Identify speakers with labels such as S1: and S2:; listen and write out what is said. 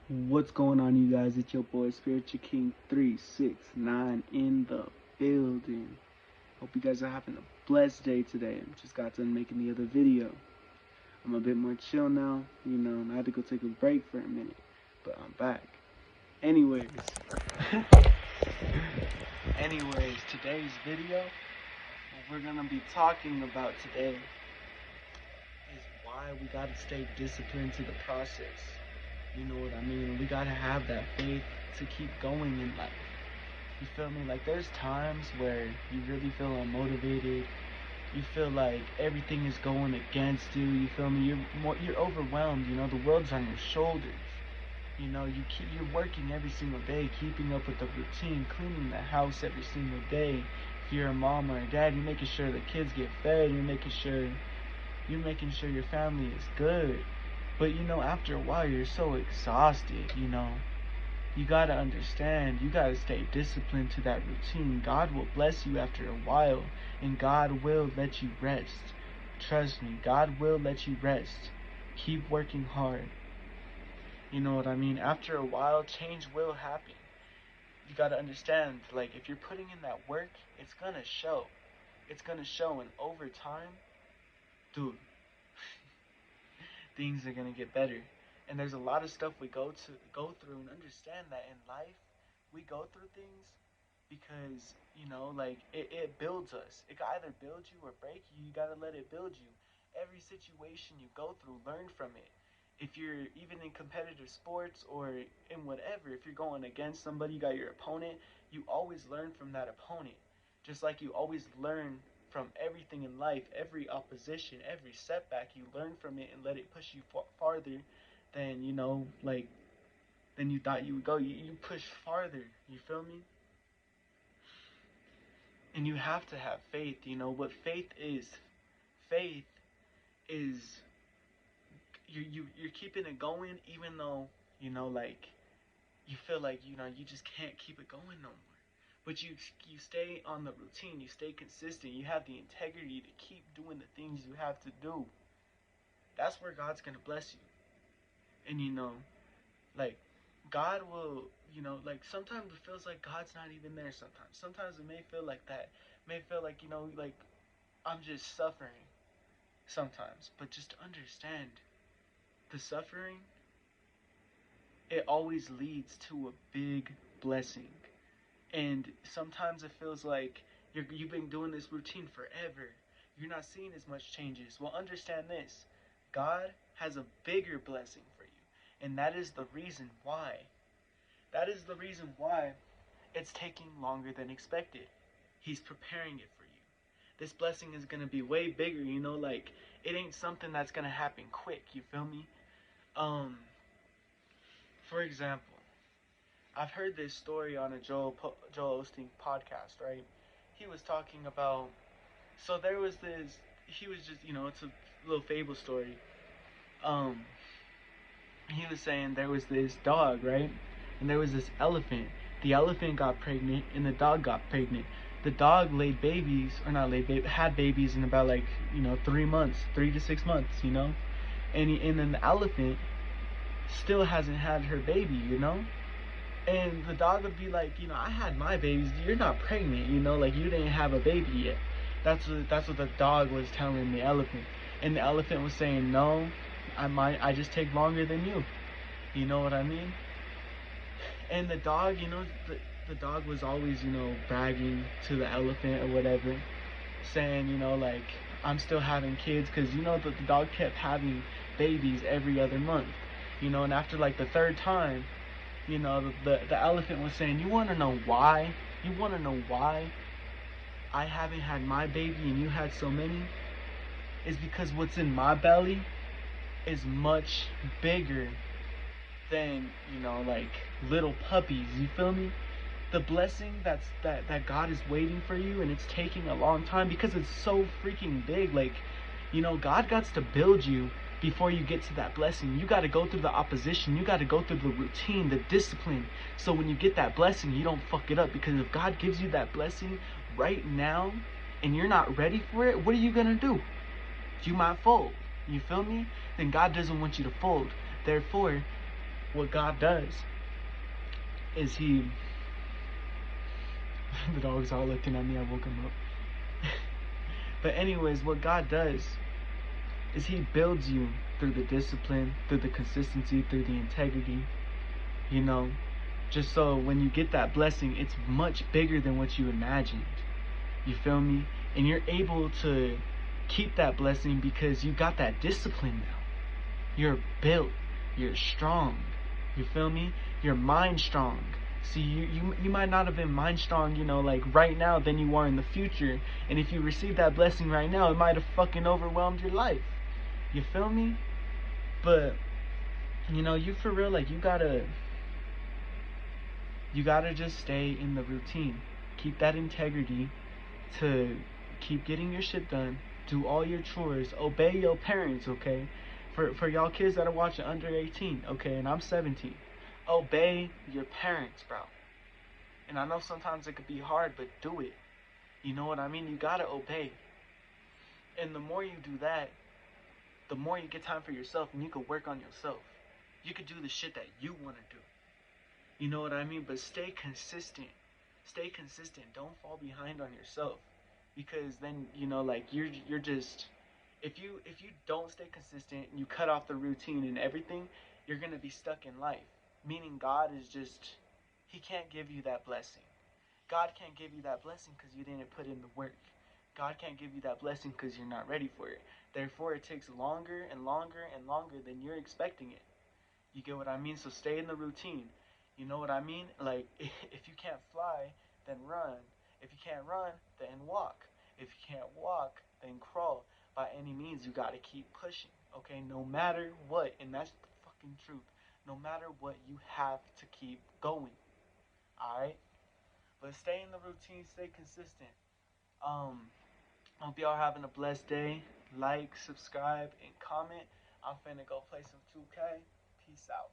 S1: What's going on, you guys? It's your boy Spiritual King 369 in the building. Hope you guys are having a blessed day today. Just got done making the other video. I'm a bit more chill now, and I had to go take a break for a minute, but I'm back. Anyways, today's video, what we're gonna be talking about today is why we gotta stay disciplined to the process. You know what I mean? We gotta have that faith to keep going in life. You feel me? Like, there's times where you really feel unmotivated. You feel like everything is going against you. You feel me? You're overwhelmed. You know, the world's on your shoulders. You know, you're working every single day, keeping up with the routine, cleaning the house every single day. If you're a mom or a dad, you're making sure the kids get fed. You're making sure your family is good. But after a while, you're so exhausted. You gotta understand, you gotta stay disciplined to that routine. God will bless you after a while, and God will let you rest. Trust me, God will let you rest. Keep working hard. You know what I mean? After a while, change will happen. You gotta understand, like, if you're putting in that work, it's gonna show. It's gonna show, and over time, dude, things are gonna get better. And there's a lot of stuff we go through, and understand that in life we go through things because like it builds us. It can either build you or break you. You gotta let it build you. Every situation you go through, learn from it. If you're even in competitive sports or in whatever, if you're going against somebody, you got your opponent, you always learn from that opponent. Just like you always learn from everything in life, every opposition, every setback, you learn from it and let it push you farther than, like, than you thought you would go. You push farther, you feel me? And you have to have faith. What faith is you're keeping it going even though, like, you feel like, you just can't keep it going no more. But you stay on the routine, you stay consistent, you have the integrity to keep doing the things you have to do. That's where God's gonna bless you. And like, God will, like, sometimes it feels like God's not even there. Sometimes it may feel like that. It may feel like, like, I'm just suffering sometimes. But just understand, the suffering, it always leads to a big blessing. And sometimes it feels like you've been doing this routine forever. You're not seeing as much changes. Well, understand this. God has a bigger blessing for you. And that is the reason why. That is the reason why it's taking longer than expected. He's preparing it for you. This blessing is going to be way bigger, like, it ain't something that's going to happen quick, you feel me? Um, for example, I've heard this story on a Joel Osteen podcast, right? He was talking about, so there was this, he was just, it's a little fable story. Um, he was saying there was this dog, right? And there was this elephant. The elephant got pregnant and the dog got pregnant. The dog laid babies, or not laid babies, had babies in about, like, 3 months, 3 to 6 months, and then the elephant still hasn't had her baby. And the dog would be like, I had my babies. You're not pregnant, like, you didn't have a baby yet. That's what the dog was telling the elephant. And the elephant was saying, no, I just take longer than you. You know what I mean? And the dog, the dog was always, bragging to the elephant or whatever, saying, like, I'm still having kids, because, the dog kept having babies every other month. And after, like, the third time, the elephant was saying, you want to know why? You want to know why I haven't had my baby and you had so many? Is because what's in my belly is much bigger than, like, little puppies. You feel me? The blessing that God is waiting for you, and it's taking a long time because it's so freaking big. Like, God got to build you before you get to that blessing. You got to go through the opposition. You got to go through the routine, the discipline. So when you get that blessing, you don't fuck it up. Because if God gives you that blessing right now and you're not ready for it, what are you going to do? You might fold. You feel me? Then God doesn't want you to fold. Therefore, what God does is he the dog's all looking at me, I woke him up. But anyways, what God does is he builds you through the discipline, through the consistency, through the integrity, you know, just so when you get that blessing, it's much bigger than what you imagined. You feel me? And you're able to keep that blessing because you got that discipline now. You're built, you're strong. You feel me? Your mind strong. See, you might not have been mind strong, you know, like right now than you are in the future. And if you receive that blessing right now, it might have fucking overwhelmed your life. You feel me? But you know, you for real, like you gotta just stay in the routine. Keep that integrity to keep getting your shit done. Do all your chores. Obey your parents, okay? For y'all kids that are watching under 18, okay, and I'm 17. Obey your parents, bro. And I know sometimes it could be hard, but do it. You know what I mean? You gotta obey. And the more you do that, the more you get time for yourself and you can work on yourself. You could do the shit that you wanna do. You know what I mean? But stay consistent. Stay consistent. Don't fall behind on yourself. Because then, you know, like you're just if you don't stay consistent and you cut off the routine and everything, you're gonna be stuck in life. Meaning God is just he can't give you that blessing. God can't give you that blessing because you didn't put in the work. God can't give you that blessing because you're not ready for it. Therefore, it takes longer and longer and longer than you're expecting it. You get what I mean? So stay in the routine. You know what I mean? Like, if you can't fly, then run. If you can't run, then walk. If you can't walk, then crawl. By any means, you gotta keep pushing, okay? No matter what, and that's the fucking truth. No matter what, you have to keep going, alright? But stay in the routine, stay consistent. Hope y'all having a blessed day. Like, subscribe, and comment. I'm finna go play some 2K. Peace out.